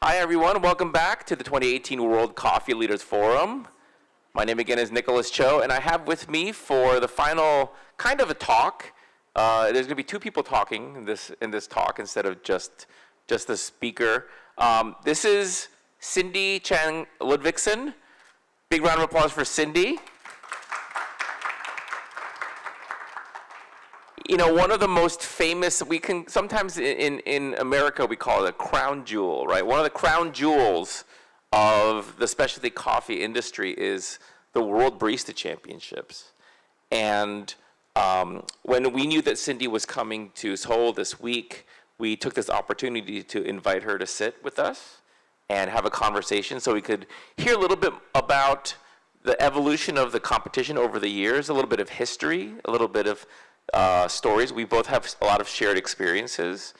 Hi, everyone. Welcome back to the 2018 World Coffee Leaders Forum. My name again is Nicholas Cho, and I have with me for the final kind of a talk. There's going to be two people talking in this talk instead of just the speaker. This is Cynthia Chang Ludviksen. Big round of applause for Cindy. You know, one of the most famous, we can sometimes in America we call it a crown jewel, right? One of the crown jewels of the specialty coffee industry is the World Barista Championships. And when we knew that Cindy was coming to Seoul this week, we took this opportunity to invite her to sit with us and have a conversation so we could hear a little bit about the evolution of the competition over the years, a little bit of history, a little bit of stories. We both have a lot of shared experiences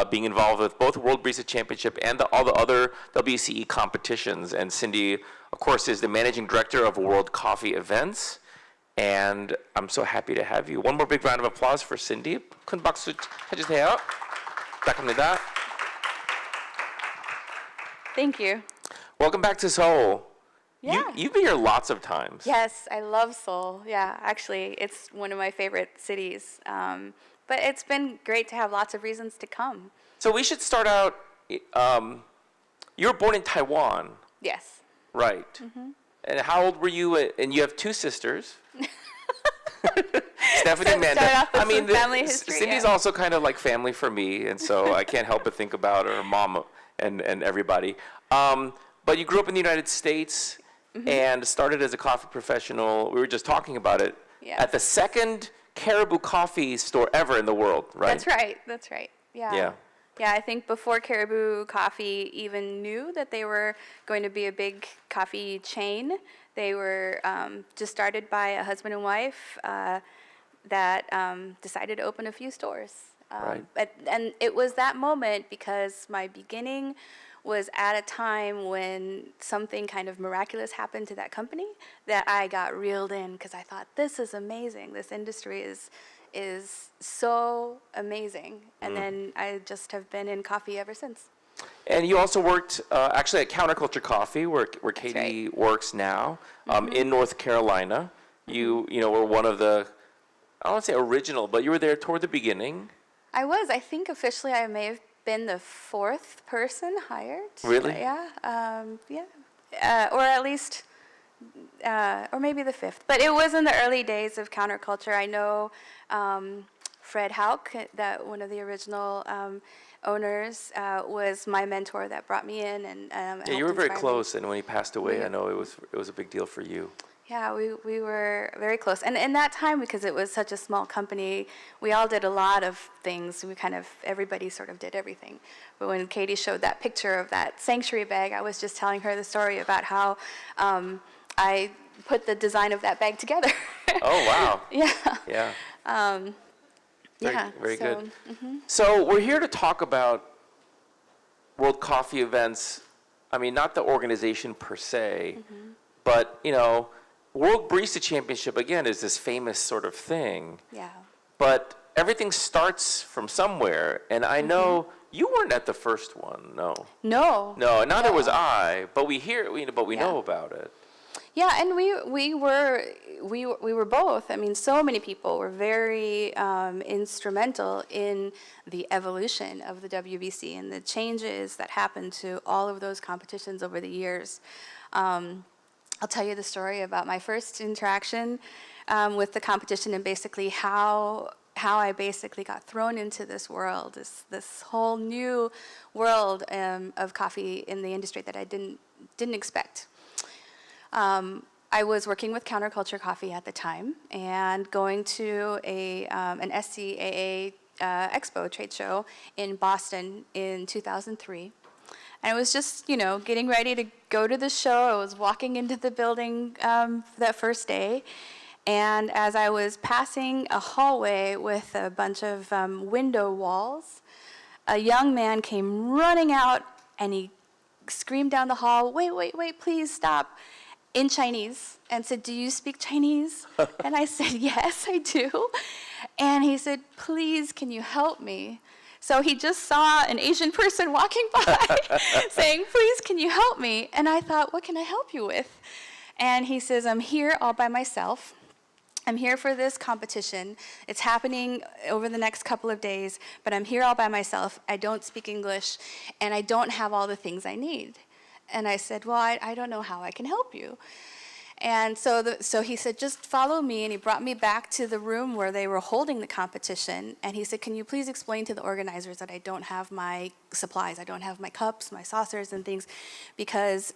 being involved with both World Barista Championship and all the other WCE competitions. And Cindy, of course, is the managing director of World Coffee Events. And I'm so happy to have you. One more big round of applause for Cindy. 큰 박수 해주세요. 부탁합니다. Thank you. Welcome back to Seoul. Yeah. You've been here lots of times. Yes, I love Seoul. Yeah, actually, it's one of my favorite cities. But it's been great to have lots of reasons to come. So we should start out, you were born in Taiwan. Yes. Right. Mm-hmm. And how old were you? And you have two sisters. Stephanie and Amanda. I mean, family history, Cindy's also kind of like family for me, and so I can't help but think about her mom and everybody. But you grew up in the United States. Mm-hmm. And started as a coffee professional. We were just talking about it at the second Caribou coffee store ever in the world, right? That's right. Yeah. I think before Caribou Coffee even knew that they were going to be a big coffee chain, they were just started by a husband and wife that decided to open a few stores. Right. And it was that moment because my beginning was at a time when something kind of miraculous happened to that company that I got reeled in because I thought, this is amazing. This industry is so amazing. And then I just have been in coffee ever since. And you also worked actually at Counterculture Coffee, where Katie works now, in North Carolina. You know were one of the, I don't want to say original, but you were there toward the beginning. I was. I think officially I may have been the fourth person hired. Really? Yeah. Or at least, or maybe the fifth. But it was in the early days of Counterculture. I know Fred Hauk, that one of the original owners, was my mentor that brought me in. And you were very close, and when he passed away, I know it was a big deal for you. Yeah, we were very close. And in that time, because it was such a small company, we all did a lot of things. Everybody sort of did everything. But when Katie showed that picture of that sanctuary bag, I was just telling her the story about how I put the design of that bag together. Oh, wow. Yeah. Yeah. Very good. Mm-hmm. So we're here to talk about World Coffee Events. I mean, not the organization per se, but, you know, World Barista Championship, again, is this famous sort of thing. Yeah. But everything starts from somewhere, and I know you weren't at the first one, no. No. No, neither was I, but we know about it. Yeah, and we were both. I mean, so many people were very instrumental in the evolution of the WBC and the changes that happened to all of those competitions over the years. I'll tell you the story about my first interaction with the competition and basically how I basically got thrown into this world, this whole new world of coffee in the industry that I didn't expect. I was working with Counterculture Coffee at the time and going to an SCAA expo trade show in Boston in 2003. And I was just, getting ready to go to the show. I was walking into the building that first day. And as I was passing a hallway with a bunch of window walls, a young man came running out and he screamed down the hall, wait, please stop, in Chinese, and said, do you speak Chinese? And I said, yes, I do. And he said, please, can you help me? So he just saw an Asian person walking by saying, please, can you help me? And I thought, what can I help you with? And he says, I'm here all by myself. I'm here for this competition. It's happening over the next couple of days, but I'm here all by myself. I don't speak English, and I don't have all the things I need. And I said, well, I don't know how I can help you. And so he said, just follow me, and he brought me back to the room where they were holding the competition, and he said, can you please explain to the organizers that I don't have my supplies, I don't have my cups, my saucers and things, because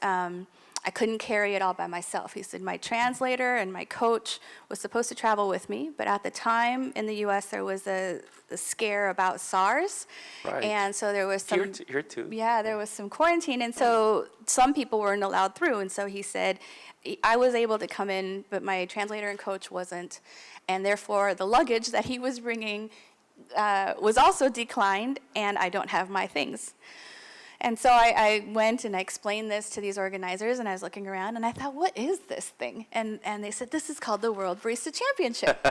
I couldn't carry it all by myself. He said, my translator and my coach was supposed to travel with me, but at the time in the US there was a scare about SARS. Right. And so there was some... Here too. Yeah, there was some quarantine, and so some people weren't allowed through, and so he said, I was able to come in, but my translator and coach wasn't, and therefore the luggage that he was bringing was also declined, and I don't have my things. And so I went and I explained this to these organizers, and I was looking around, and I thought, what is this thing? And they said, this is called the World Barista Championship.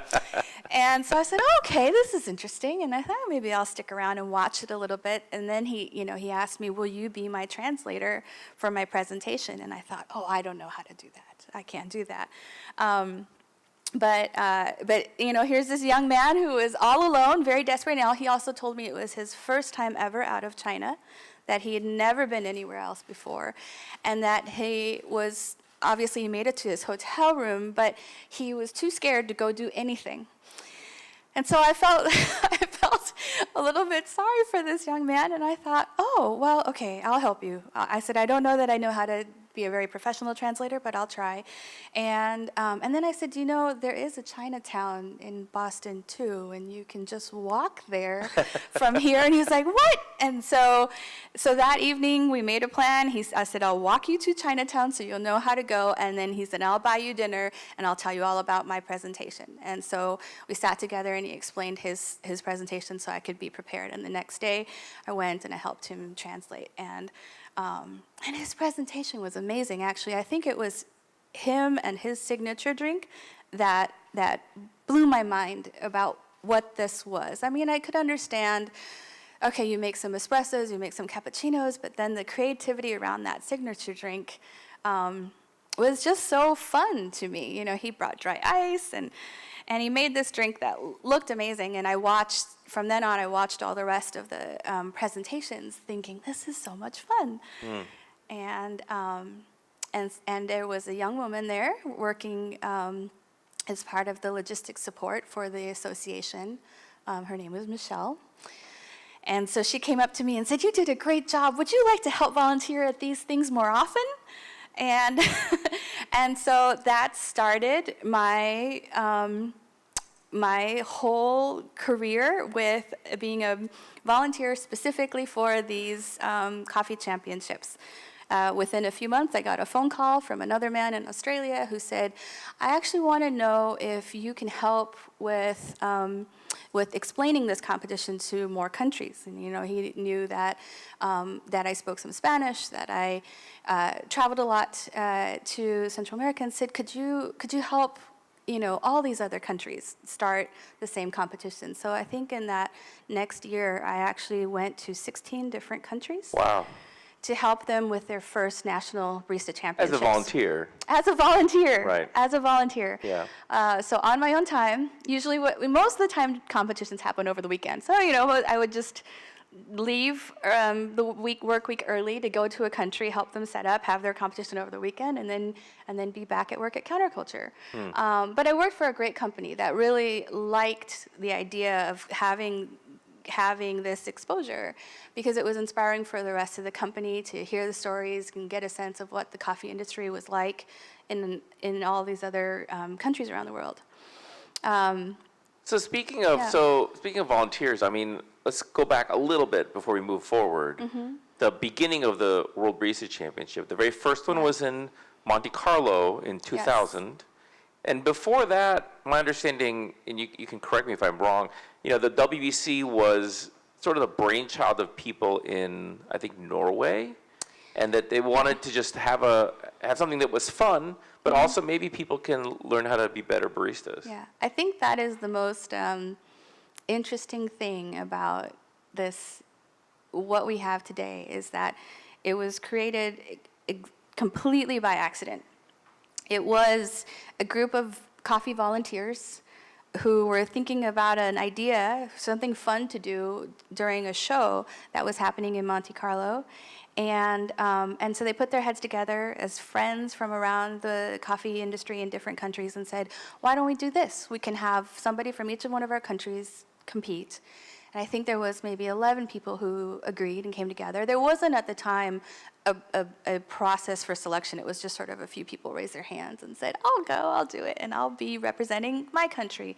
And so I said, oh, okay, this is interesting. And I thought, maybe I'll stick around and watch it a little bit. And then he asked me, will you be my translator for my presentation? And I thought, oh, I don't know how to do that. I can't do that. But here's this young man who is all alone, very desperate. Now, he also told me it was his first time ever out of China, that he had never been anywhere else before, and that he was, obviously he made it to his hotel room, but he was too scared to go do anything. And so I felt a little bit sorry for this young man, and I thought, oh, well, okay, I'll help you. I said, I don't know that I know how to be a very professional translator, but I'll try. And then I said, there is a Chinatown in Boston too, and you can just walk there from here. And he's like, what? And so that evening we made a plan. I said, I'll walk you to Chinatown so you'll know how to go. And then he said, I'll buy you dinner and I'll tell you all about my presentation. And so we sat together and he explained his presentation so I could be prepared. And the next day I went and I helped him translate. And his presentation was amazing, actually. I think it was him and his signature drink that blew my mind about what this was. I mean, I could understand, okay, you make some espressos, you make some cappuccinos, but then the creativity around that signature drink was just so fun to me. He brought dry ice, and he made this drink that looked amazing, and from then on, I watched all the rest of the presentations thinking, this is so much fun. And there was a young woman there working as part of the logistics support for the association. Her name was Michelle. And so she came up to me and said, you did a great job. Would you like to help volunteer at these things more often? And and so that started my whole career with being a volunteer specifically for these coffee championships. Within a few months, I got a phone call from another man in Australia who said, I actually want to know if you can help with explaining this competition to more countries. And he knew that I spoke some Spanish, that I traveled a lot to Central America, and said, could you help all these other countries start the same competition? So I think in that next year, I actually went to 16 different countries. Wow. To help them with their first national Barista Championships. As a volunteer. As a volunteer. Right. As a volunteer. Yeah. So on my own time, usually most of the time competitions happen over the weekend. So, I would just leave the work week early to go to a country, help them set up, have their competition over the weekend, and then be back at work at Counterculture. But I worked for a great company that really liked the idea of having this exposure, because it was inspiring for the rest of the company to hear the stories and get a sense of what the coffee industry was like in all these other countries around the world. So speaking of volunteers, I mean, let's go back a little bit before we move forward. Mm-hmm. The beginning of the World Barista Championship, the very first one was in Monte Carlo in 2000. Yes. And before that, my understanding, and you can correct me if I'm wrong, the WBC was sort of the brainchild of people in, I think, Norway, and that they wanted to just have something that was fun, but also maybe people can learn how to be better baristas. Yeah, I think that is the most interesting thing about what we have today is that it was created completely by accident. It was a group of coffee volunteers who were thinking about an idea, something fun to do during a show that was happening in Monte Carlo. And so they put their heads together as friends from around the coffee industry in different countries and said, why don't we do this? We can have somebody from each one of our countries compete. And I think there was maybe 11 people who agreed and came together. There wasn't at the time a process for selection. It was just sort of a few people raised their hands and said, I'll go, I'll do it, and I'll be representing my country.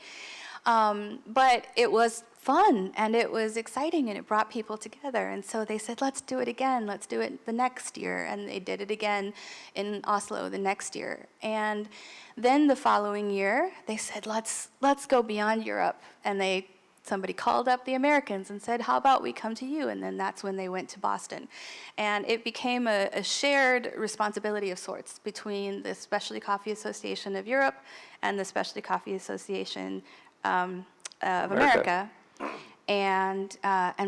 But it was fun, and it was exciting, and it brought people together. And so they said, let's do it again. Let's do it the next year. And they did it again in Oslo the next year. And then the following year, they said, let's go beyond Europe. And somebody called up the Americans and said, how about we come to you? And then that's when they went to Boston. And it became a shared responsibility of sorts between the Specialty Coffee Association of Europe and the Specialty Coffee Association of America. And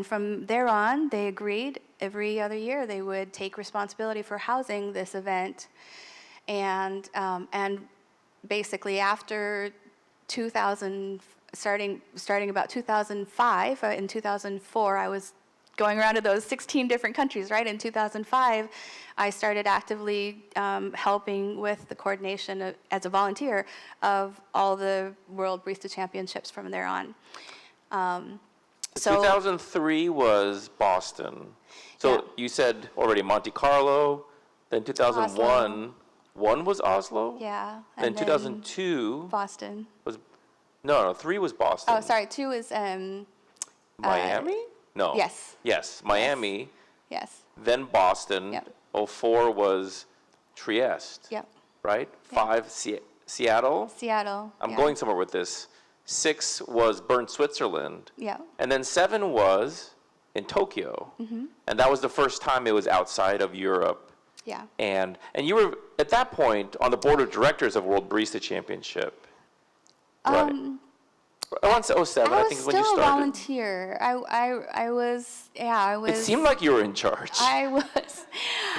from there on, they agreed every other year they would take responsibility for housing this event. And basically after 2000, starting about 2005, in 2004, I was going around to those 16 different countries, right? In 2005, I started actively helping with the coordination as a volunteer of all the World Barista Championships from there on. So 2003 was Boston. So Yeah. you said already Monte Carlo, then 2001, one was Oslo? yeah. Then and 2002 Boston. was, no, 3 was Boston. Oh, sorry, 2 is, Miami? No. yes. Yes, Miami, yes, then Boston. Yep. 04 was Trieste, yep. right? Yeah. 5, Seattle. Seattle. I'm yeah. going somewhere with this. 6 was Bern, Switzerland. Yeah. And then 7 was in Tokyo. Mm-hmm. And that was the first time it was outside of Europe. Yeah. And you were, at that point, on the board of directors of World Barista Championship. Right. Around 07, I think, is when you I was still a started. volunteer. I was. It seemed like you were in charge. I was.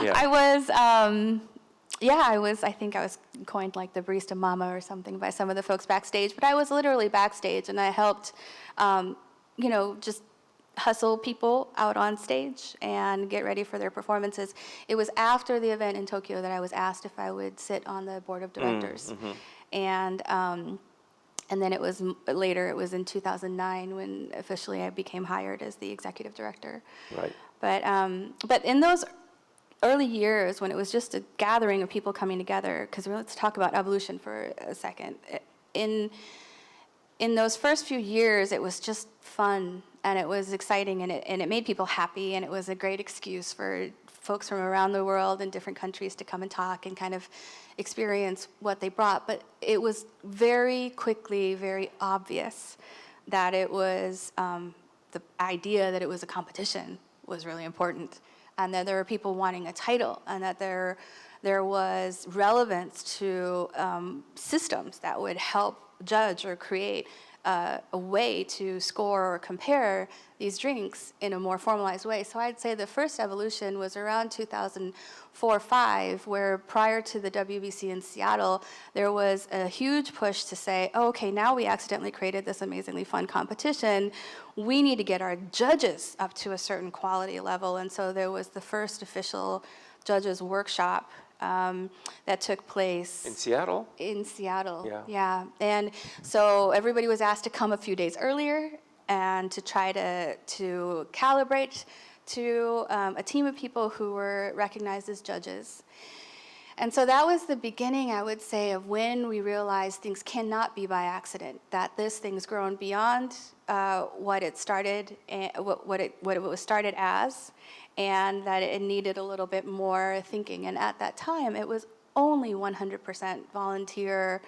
Yeah. I think I was coined like the barista mama or something by some of the folks backstage. But I was literally backstage, and I helped, just hustle people out on stage and get ready for their performances. It was after the event in Tokyo that I was asked if I would sit on the board of directors, and then it was later. It was in 2009 when officially I became hired as the executive director. Right. But in those early years when it was just a gathering of people coming together, because let's talk about evolution for a second. In those first few years, it was just fun and it was exciting and it made people happy, and it was a great excuse for folks from around the world and different countries to come and talk and kind of experience what they brought. But it was very quickly very obvious that it was the idea that it was a competition was really important, and that there were people wanting a title, and that there was relevance to systems that would help judge or create a way to score or compare these drinks in a more formalized way. So I'd say the first evolution was around 2004-05, where prior to the WBC in Seattle, there was a huge push to say, oh, okay, now we accidentally created this amazingly fun competition. We need to get our judges up to a certain quality level. And so there was the first official judges workshop that took place In Seattle? In Seattle, Yeah. And so everybody was asked to come a few days earlier and to try to calibrate to a team of people who were recognized as judges. And so that was the beginning, I would say, of when we realized things cannot be by accident, that this thing's grown beyond what it started, what it was started as, and that it needed a little bit more thinking. And at that time, it was only 100% volunteer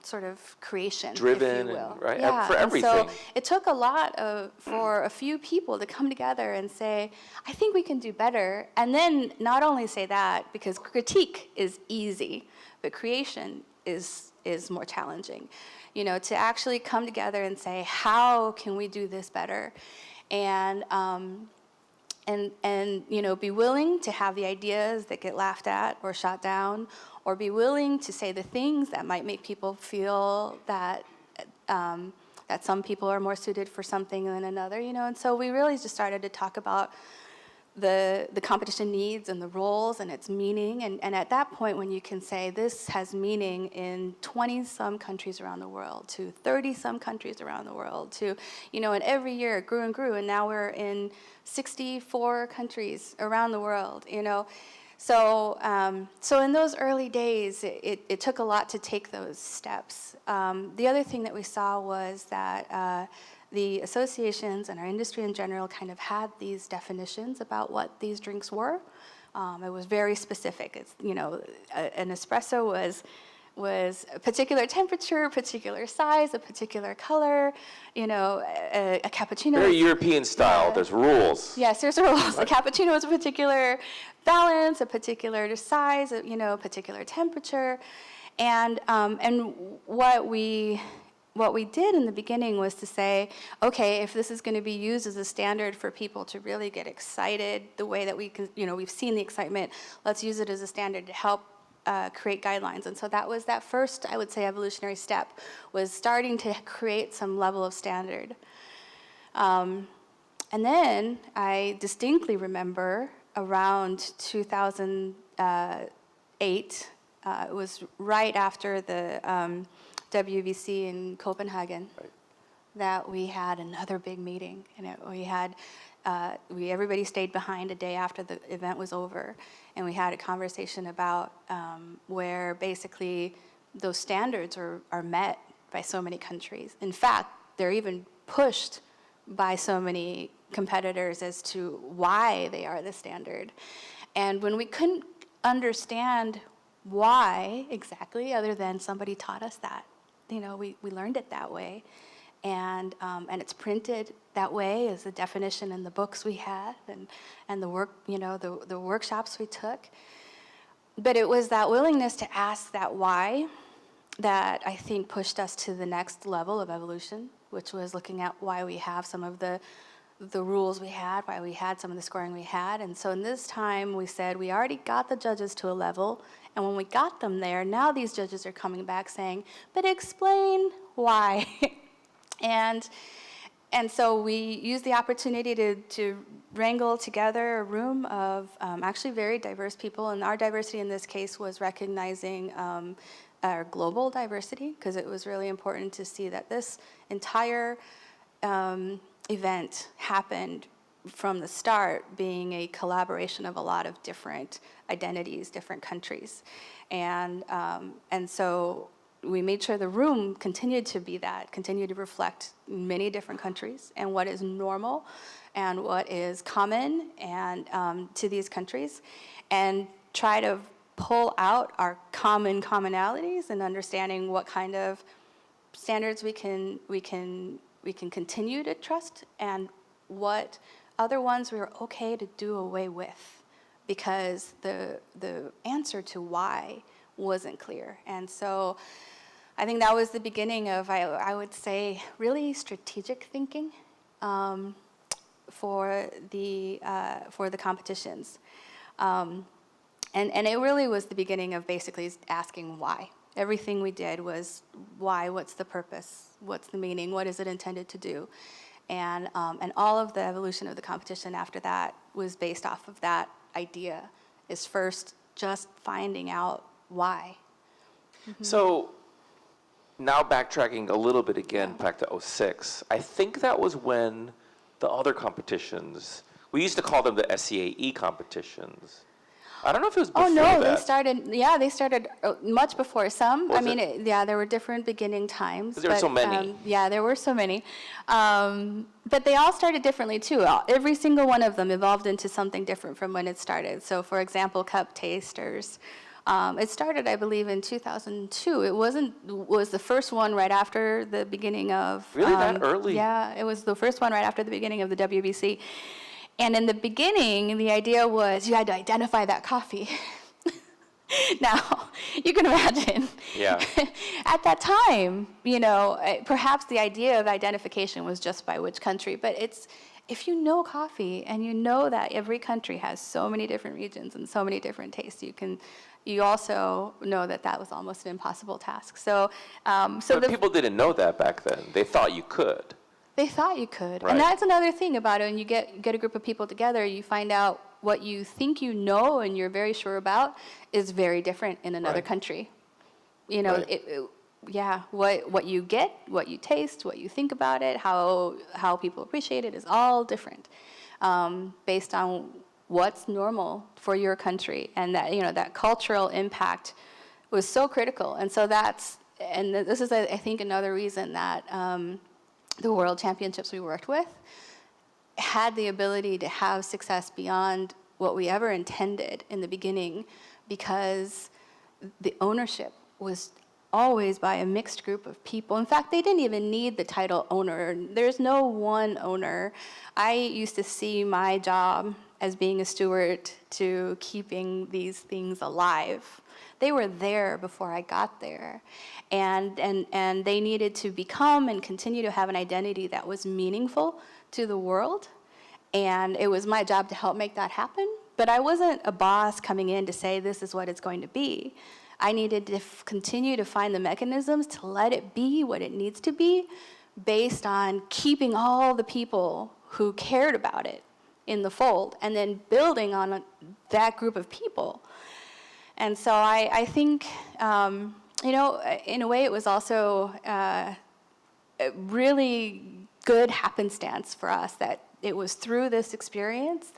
sort of creation, Driven, if you will. and, right? Yeah. For everything. And so it took a lot for a few people to come together and say, I think we can do better. And then not only say that, because critique is easy, but creation is more challenging. to actually come together and say, how can we do this better? And be willing to have the ideas that get laughed at or shot down, or be willing to say the things that might make people feel that that some people are more suited for something than another, And so we really just started to talk about the competition needs and the roles and its meaning. And at that point, when you can say this has meaning in 20-some countries around the world, to 30-some countries around the world, to, and every year it grew and grew, and now we're in 64 countries around the world, So, so in those early days, it took a lot to take those steps. The other thing that we saw was that the associations and our industry in general kind of had these definitions about what these drinks were. It was very specific. It's, an espresso was a particular temperature, a particular size, a particular color, a cappuccino. Very European style, there's rules. Yes, there's rules. Right. A cappuccino is a particular balance, a particular size, a particular temperature. And what we did in the beginning was to say, okay, if this is going to be used as a standard for people to really get excited the way that we can, we've seen the excitement, let's use it as a standard to help create guidelines. And so that was that first, I would say, evolutionary step, was starting to create some level of standard. And then I distinctly remember around 2008, it was right after the WBC in Copenhagen, right, that we had another big meeting. Everybody stayed behind a day after the event was over, and we had a conversation about where basically those standards are met by so many countries. In fact, they're even pushed by so many competitors as to why they are the standard. And when we couldn't understand why exactly, other than somebody taught us that, we learned it that way. And it's printed that way as the definition in the books we had and the work, the workshops we took. But it was that willingness to ask that why that I think pushed us to the next level of evolution, which was looking at why we have some of the rules we had, why we had some of the scoring we had. And so in this time we said we already got the judges to a level, and when we got them there, now these judges are coming back saying, but explain why. And so we used the opportunity to wrangle together a room of actually very diverse people, and our diversity in this case was recognizing our global diversity, because it was really important to see that this entire event happened from the start being a collaboration of a lot of different identities, different countries. And so we made sure the room continued to be that, continued to reflect many different countries and what is normal and what is common and to these countries, and try to pull out our commonalities and understanding what kind of standards we can continue to trust, and what other ones we were okay to do away with, because the answer to why wasn't clear. And so I think that was the beginning of, I would say, really strategic thinking for the competitions. And it really was the beginning of basically asking why. Everything we did was why, what's the purpose, what's the meaning, what is it intended to do? And all of the evolution of the competition after that was based off of that idea, is first just finding out why. Mm-hmm. So now backtracking a little bit again, back to 2006, I think that was when the other competitions, we used to call them the SCAA competitions. I don't know if it was before that. They started much before some. There were different beginning times. There were so many. There were so many. But they all started differently too. Every single one of them evolved into something different from when it started. So for example, Cup Tasters. It started, I believe, in 2002. It was the first one right after the beginning of... Really, that early? Yeah, it was the first one right after the beginning of the WBC. And in the beginning, the idea was you had to identify that coffee. Now, you can imagine, Yeah. at that time, perhaps the idea of identification was just by which country, but if you know coffee and you know that every country has so many different regions and so many different tastes, you also know that was almost an impossible task. So But people didn't know that back then. They thought you could. They thought you could. Right. And that's another thing about it. When you get a group of people together, you find out what you think you know and you're very sure about is very different in another Right. country. Right. What you get, what you taste, what you think about it, how people appreciate it is all different, based on what's normal for your country. And that cultural impact was so critical. And so this is, I think, another reason that the World Championships we worked with had the ability to have success beyond what we ever intended in the beginning, because the ownership was always by a mixed group of people. In fact, they didn't even need the title owner. There's no one owner. I used to see my job as being a steward to keeping these things alive. They were there before I got there. And they needed to become and continue to have an identity that was meaningful to the world. And it was my job to help make that happen. But I wasn't a boss coming in to say this is what it's going to be. I needed to continue to find the mechanisms to let it be what it needs to be, based on keeping all the people who cared about it in the fold, and then building on that group of people. And so I think, in a way, it was also a really good happenstance for us that it was through this experience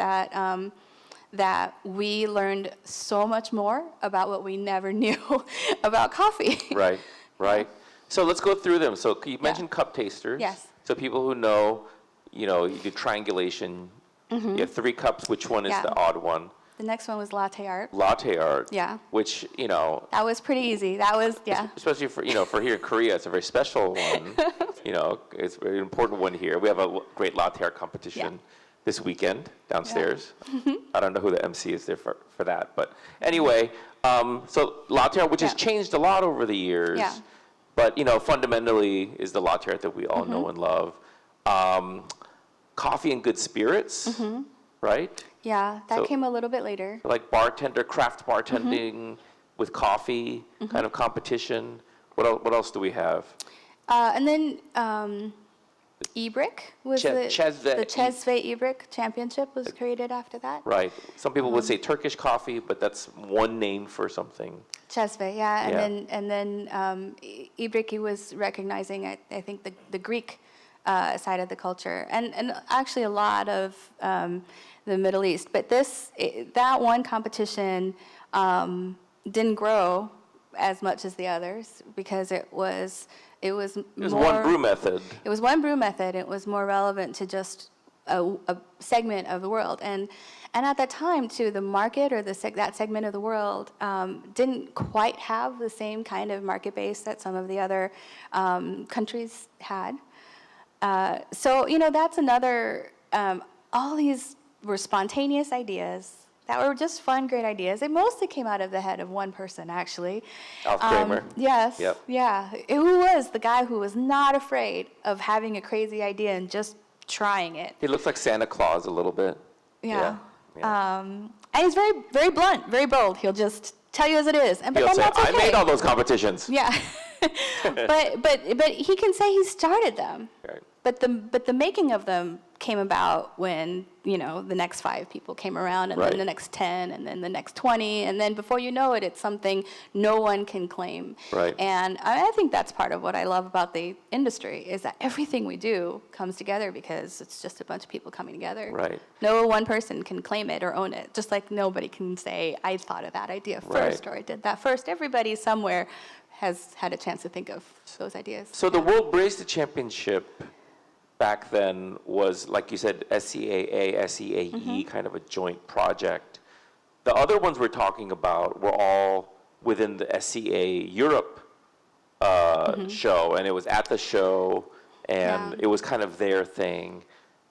that we learned so much more about what we never knew about coffee. Right, right. So let's go through them. So you mentioned cup tasters. Yes. So people who know, you do triangulation. You have 3 cups. Which one is Yeah. the odd one? The next one was latte art. Latte art. Yeah. Which, That was pretty easy. That was, yeah. especially for here in Korea, it's a very special one. It's a very important one here. We have a great latte art competition this weekend downstairs. I don't know who the MC is there for that, but anyway, so latte art, which has changed a lot over the years, but fundamentally is the latte art that we all know and love. Coffee and good spirits, right? Yeah, that So- came a little bit later. Like craft bartending with coffee kind of competition. What else do we have? And then EBRIC was the Chesve EBRIC Championship was created after that. Right. Some people would say Turkish coffee, but that's one name for something. Chesve, yeah. And then EBRIC was recognizing, I think, the Greek side of the culture, and actually a lot of the Middle East. But that one competition didn't grow as much as the others because it was one brew method. It was one brew method. It was more relevant to just a segment of the world, and at that time too, the market or that segment of the world didn't quite have the same kind of market base that some of the other countries had. So that's another. All these were spontaneous ideas that were just fun, great ideas. They mostly came out of the head of one person, actually. Alf Kramer. Yes. Yep. Yeah. Who was the guy who was not afraid of having a crazy idea and just trying it? He looks like Santa Claus a little bit. Yeah. Yeah. And he's very, very blunt, very bold. He'll just tell you as it is. But He'll then say, that's okay. I made all those competitions. Yeah. but he can say he started them. Right. But the making of them came about when the next 5 people came around, and then the next 10, and then the next 20, and then before you know it, it's something no one can claim. Right. And I think that's part of what I love about the industry is that everything we do comes together because it's just a bunch of people coming together. Right. No one person can claim it or own it. Just like nobody can say I thought of that idea first or I did that first. Everybody somewhere has had a chance to think of those ideas. So the World Barista Championship back then was, like you said, SCAA, SCAE, kind of a joint project. The other ones we're talking about were all within the SCAA Europe show, and it was at the show, and it was kind of their thing.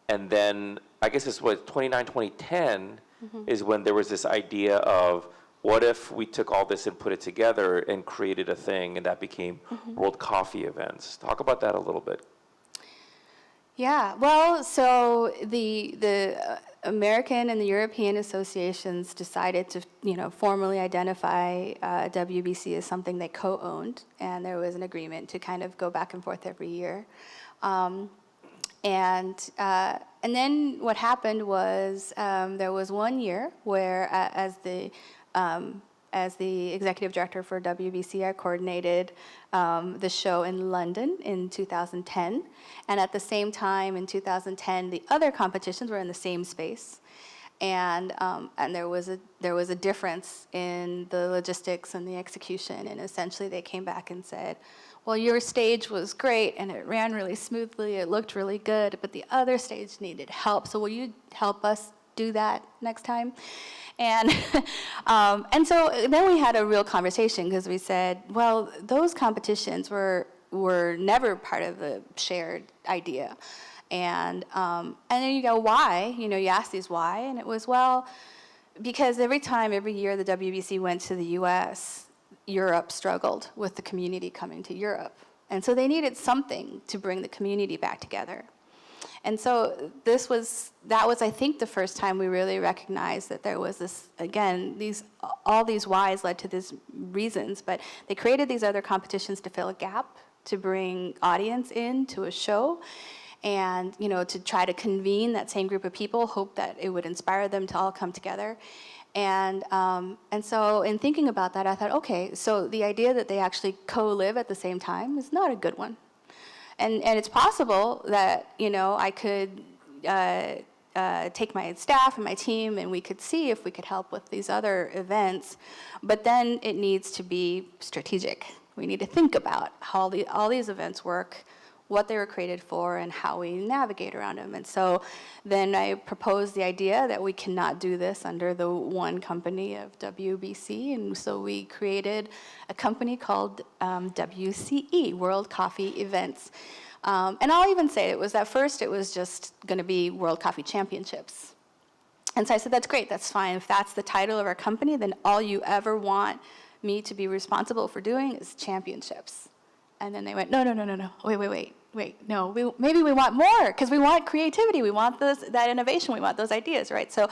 And then I guess this was 2010 is when there was this idea of what if we took all this and put it together and created a thing, and that became World Coffee Events? Talk about that a little bit. Yeah, well, so the American and the European associations decided to, formally identify WBC as something they co-owned, and there was an agreement to kind of go back and forth every year. And then what happened was there was one year where, as the executive director for WBC, I coordinated the show in London in 2010, and at the same time in 2010, the other competitions were in the same space, and there was a difference in the logistics and the execution, and essentially they came back and said, well, your stage was great and it ran really smoothly, it looked really good, but the other stage needed help, so will you help us do that next time? And so then we had a real conversation, because we said, well, those competitions were never part of the shared idea. And then you go, why? You ask these why, and it was, well, because every year the WBC went to the US, Europe struggled with the community coming to Europe. And so they needed something to bring the community back together. And so that was, I think, the first time we really recognized that there was this, again, all these whys led to these reasons, but they created these other competitions to fill a gap, to bring audience in to a show, and, to try to convene that same group of people, hope that it would inspire them to all come together. And so in thinking about that, I thought, okay, so the idea that they actually co-live at the same time is not a good one. And it's possible that, I could take my staff and my team and we could see if we could help with these other events, but then it needs to be strategic. We need to think about how all these events work, what they were created for, and how we navigate around them. And so then I proposed the idea that we cannot do this under the one company of WBC, and so we created a company called WCE, World Coffee Events. And I'll even say it was at first, it was just going to be World Coffee Championships. And so I said, that's great, that's fine. If that's the title of our company, then all you ever want me to be responsible for doing is championships. And then they went, no, wait, no, maybe we want more, because we want creativity, we want that innovation, we want those ideas, right? So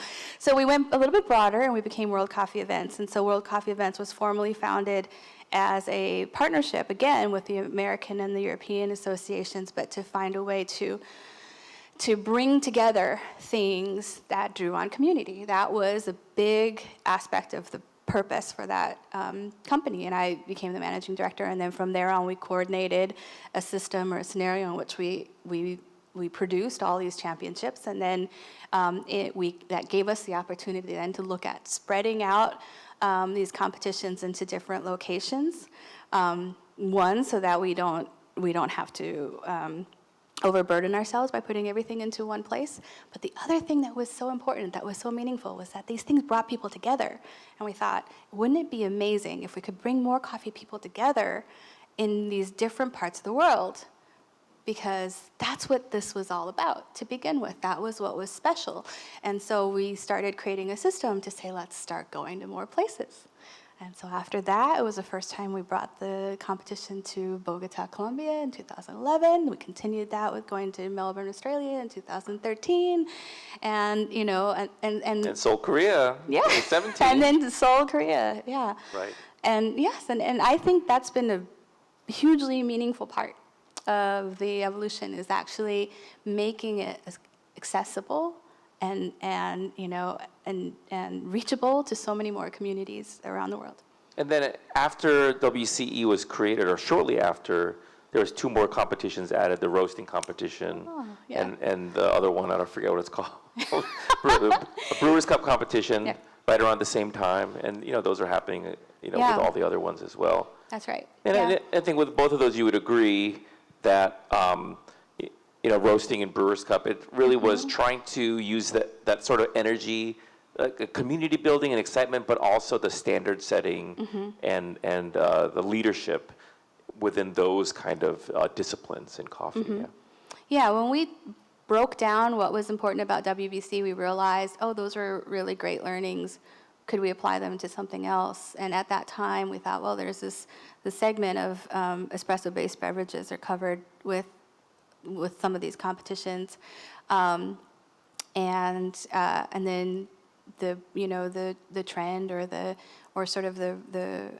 we went a little bit broader, and we became World Coffee Events. And so World Coffee Events was formally founded as a partnership, again, with the American and the European associations, but to find a way to bring together things that drew on community. That was a big aspect of the purpose for that company, and I became the managing director, and then from there on we coordinated a system or a scenario in which we produced all these championships, and then that gave us the opportunity then to look at spreading out these competitions into different locations. One, so that we don't have to overburden ourselves by putting everything into one place. But the other thing that was so important, that was so meaningful, was that these things brought people together. And we thought, wouldn't it be amazing if we could bring more coffee people together in these different parts of the world? Because that's what this was all about to begin with. That was what was special. And so we started creating a system to say, let's start going to more places. And so after that, it was the first time we brought the competition to Bogota, Colombia in 2011. We continued that with going to Melbourne, Australia in 2013. And, and Seoul, Korea, yeah. 2017. And then to Seoul, Korea, yeah. Right. And yes, and I think that's been a hugely meaningful part of the evolution, is actually making it accessible and reachable to so many more communities around the world. And then after WCE was created, or shortly after, there was 2 more competitions added: the roasting competition, and the other one, I don't forget what it's called, a Brewers Cup competition, right around the same time. And those are happening, with all the other ones as well. That's right. And I think with both of those, you would agree that roasting and Brewers Cup, it really was trying to use that sort of energy, community building and excitement, but also the standard setting and the leadership within those kind of disciplines in coffee. Yeah, when we broke down what was important about WBC, we realized, those are really great learnings could we apply them to something else? And at that time, we thought, well, there's this segment of espresso-based beverages are covered with some of these competitions, and then the trend or sort of the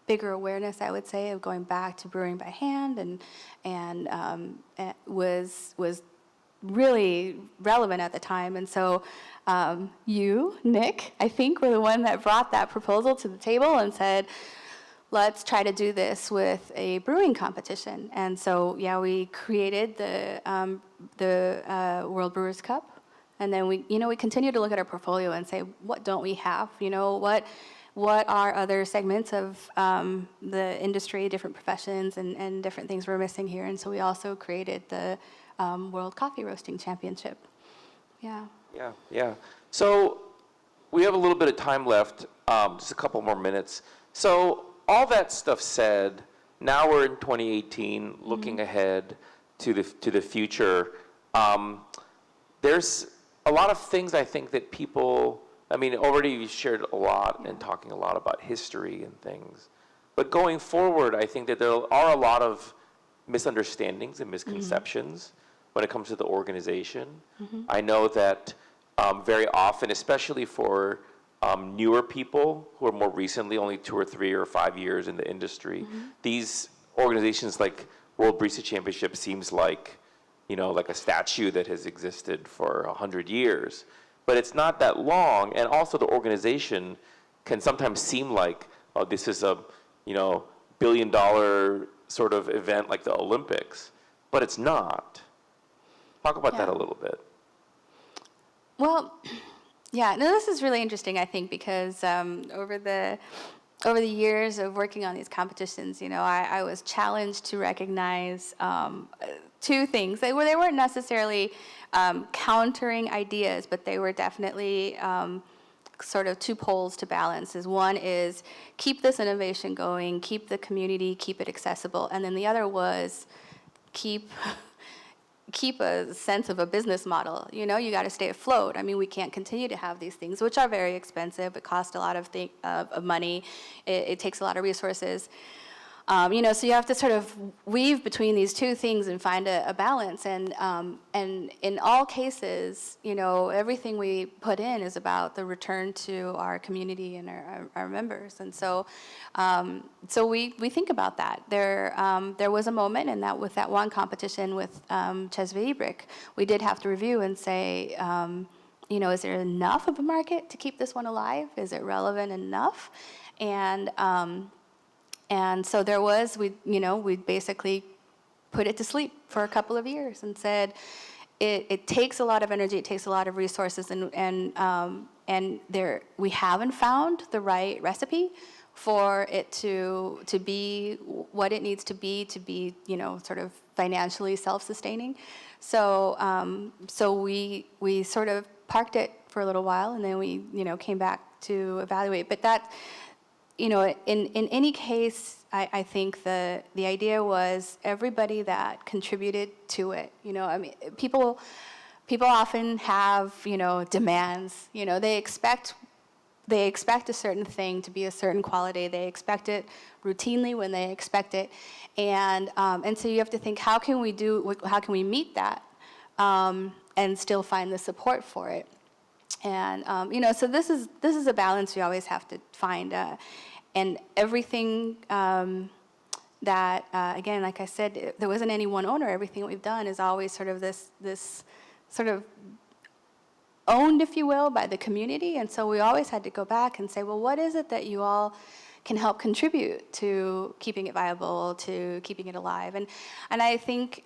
bigger awareness, I would say, of going back to brewing by hand and was really relevant at the time. And so you, Nick, I think, were the one that brought that proposal to the table and said, let's try to do this with a brewing competition. And so, yeah, we created the World Brewers Cup. And then we continue to look at our portfolio and say, what don't we have? What are other segments of the industry, different professions, and different things we're missing here? And so we also created the World Coffee Roasting Championship. Yeah. Yeah. So we have a little bit of time left, just a couple more minutes. So all that stuff said, now we're in 2018, looking ahead to the future. There's a lot of things I think that people, already you shared a lot and talking a lot about history and things. But going forward, I think that there are a lot of misunderstandings and misconceptions when it comes to the organization. I know that very often, especially for newer people who are more recently, only 2 or 3 or 5 years in the industry, these organizations like World Barista Championship seems like, like a statue that has existed for 100 years. But it's not that long, and also the organization can sometimes seem like, oh, this is a, billion-dollar sort of event like the Olympics, but it's not. Talk about that a little bit. Well, yeah, no, this is really interesting, I think, because over the years of working on these competitions, I was challenged to recognize two things. They weren't necessarily countering ideas, but they were definitely sort of two poles to balance. One is keep this innovation going, keep the community, keep it accessible, and then the other was keep a sense of a business model. You got to stay afloat. We can't continue to have these things, which are very expensive. It costs a lot of money. It takes a lot of resources. So you have to sort of weave between these two things and find a balance. And in all cases, everything we put in is about the return to our community and our members. And so, we think about that. There was a moment, and that with that one competition with Czech, we did have to review and say, is there enough of a market to keep this one alive? Is it relevant enough? And so there was, we basically put it to sleep for a couple of years and said, it takes a lot of energy, it takes a lot of resources, and we haven't found the right recipe for it to be what it needs to be, sort of financially self-sustaining. So we sort of parked it for a little while, and then we came back to evaluate. But that, in any case, I think the idea was everybody that contributed to it. People often have demands. They expect a certain thing to be a certain quality. They expect it routinely when they expect it, and so you have to think, how can we meet that and still find the support for it? And so this is a balance we always have to find. And everything that, again, like I said, there wasn't any one owner. Everything we've done is always sort of this sort of owned, if you will, by the community. And so we always had to go back and say, well, what is it that you all can help contribute to keeping it viable, to keeping it alive? And I think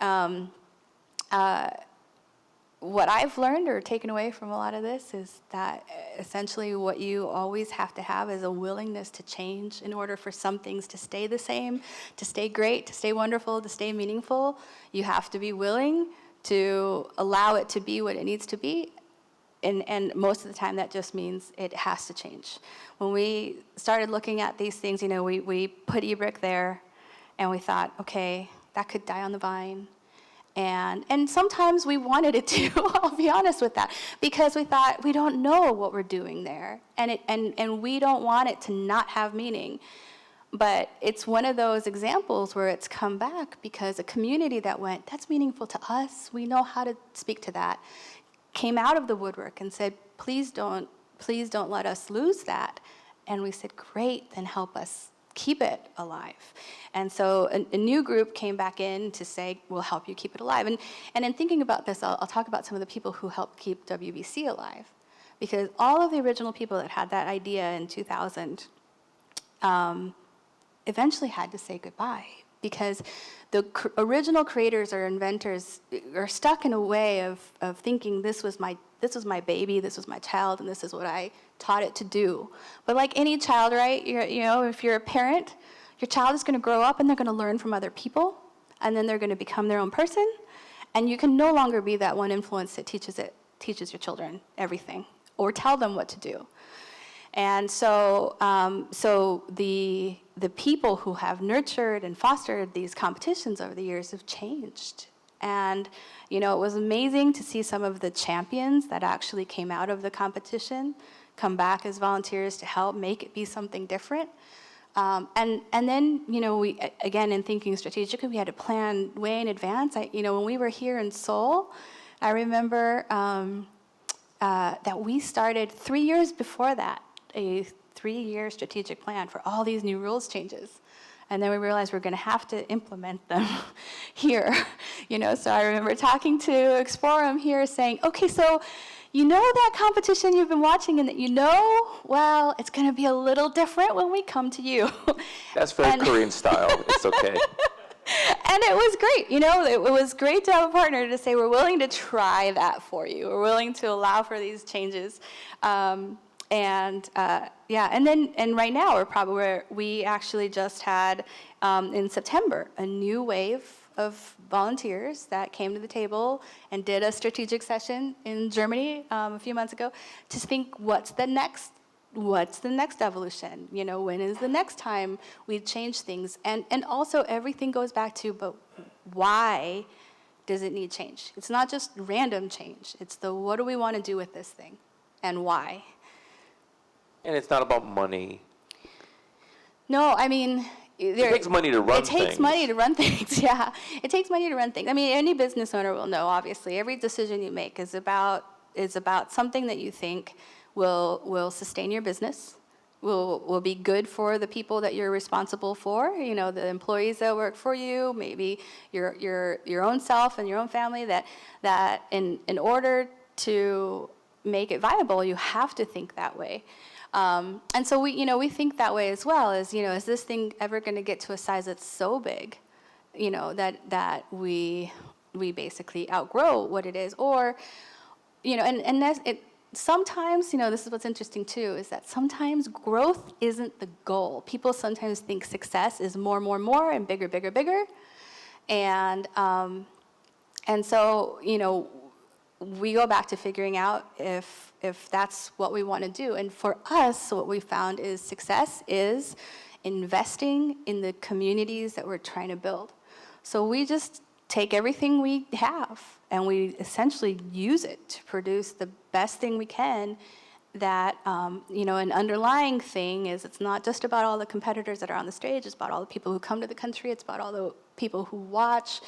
what I've learned or taken away from a lot of this is that essentially what you always have to have is a willingness to change in order for some things to stay the same, to stay great, to stay wonderful, to stay meaningful. You have to be willing to allow it to be what it needs to be. And most of the time that just means it has to change. When we started looking at these things, we put e-brick there and we thought, okay, that could die on the vine. And sometimes we wanted it to, I'll be honest with that, because we thought we don't know what we're doing there, and we don't want it to not have meaning. But it's one of those examples where it's come back because a community that went, that's meaningful to us, we know how to speak to that, came out of the woodwork and said, please don't let us lose that. And we said, great, then help us keep it alive. And so a new group came back in to say, we'll help you keep it alive. And in thinking about this, I'll talk about some of the people who helped keep WBC alive. Because all of the original people that had that idea in 2000 eventually had to say goodbye. Because the original creators or inventors are stuck in a way of thinking this was my baby, this was my child, and this is what I taught it to do. But like any child, right, if you're a parent, your child is going to grow up and they're going to learn from other people, and then they're going to become their own person, and you can no longer be that one influence that teaches your children everything or tell them what to do. And so, the people who have nurtured and fostered these competitions over the years have changed. And, it was amazing to see some of the champions that actually came out of the competition come back as volunteers to help make it be something different. And then, we, again, in thinking strategically, we had to plan way in advance. When we were here in Seoul, I remember that we started 3 years before that, a 3-year strategic plan for all these new rules changes. And then we realized we're going to have to implement them here. So I remember talking to Explorum here saying, okay, so that competition you've been watching and that well, it's going to be a little different when we come to you. That's very Korean style. It's okay. And it was great. It was great to have a partner to say, we're willing to try that for you. We're willing to allow for these changes. And right now we actually just had in September a new wave of volunteers that came to the table and did a strategic session in Germany a few months ago to think what's the next evolution? When is the next time we change things? And also everything goes back to, but why does it need change? It's not just random change. It's what do we want to do with this thing and why? And it's not about money. No, it takes money to run things. It takes money to run things, yeah. It takes money to run things. Any business owner will know, obviously. Every decision you make is about something that you think will sustain your business, will be good for the people that you're responsible for, the employees that work for you, maybe your own self and your own family, that in order to make it viable, you have to think that way. And so we think that way as well, is this thing ever going to get to a size that's so big, that we basically outgrow what it is, or, and that's it. Sometimes, this is what's interesting too, is that sometimes growth isn't the goal. People sometimes think success is more, and bigger, bigger. And so, we go back to figuring out if that's what we want to do. And for us, what we found is success is investing in the communities that we're trying to build. So we just take everything we have and we essentially use it to produce the best thing we can. That, an underlying thing is it's not just about all the competitors that are on the stage, it's about all the people who come to the country, it's about all the people who watch,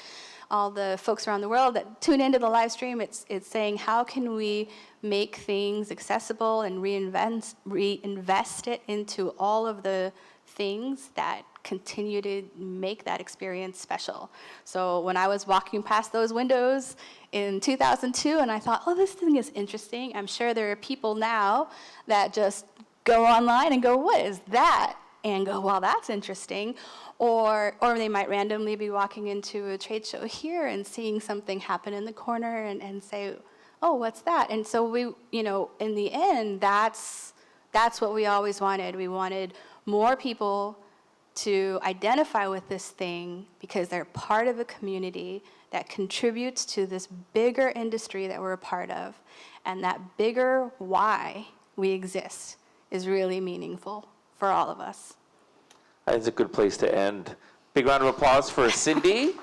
all the folks around the world that tune into the live stream. It's saying, how can we make things accessible and reinvest it into all of the things that continue to make that experience special. So when I was walking past those windows in 2002 and I thought, oh, this thing is interesting, I'm sure there are people now that just go online and go, what is that? And go, well, that's interesting. Or they might randomly be walking into a trade show here and seeing something happen in the corner and say, oh, what's that? And so we, in the end, that's what we always wanted. We wanted more people to identify with this thing because they're part of a community that contributes to this bigger industry that we're a part of. And that bigger why we exist is really meaningful for all of us. That's a good place to end. Big round of applause for Cindy.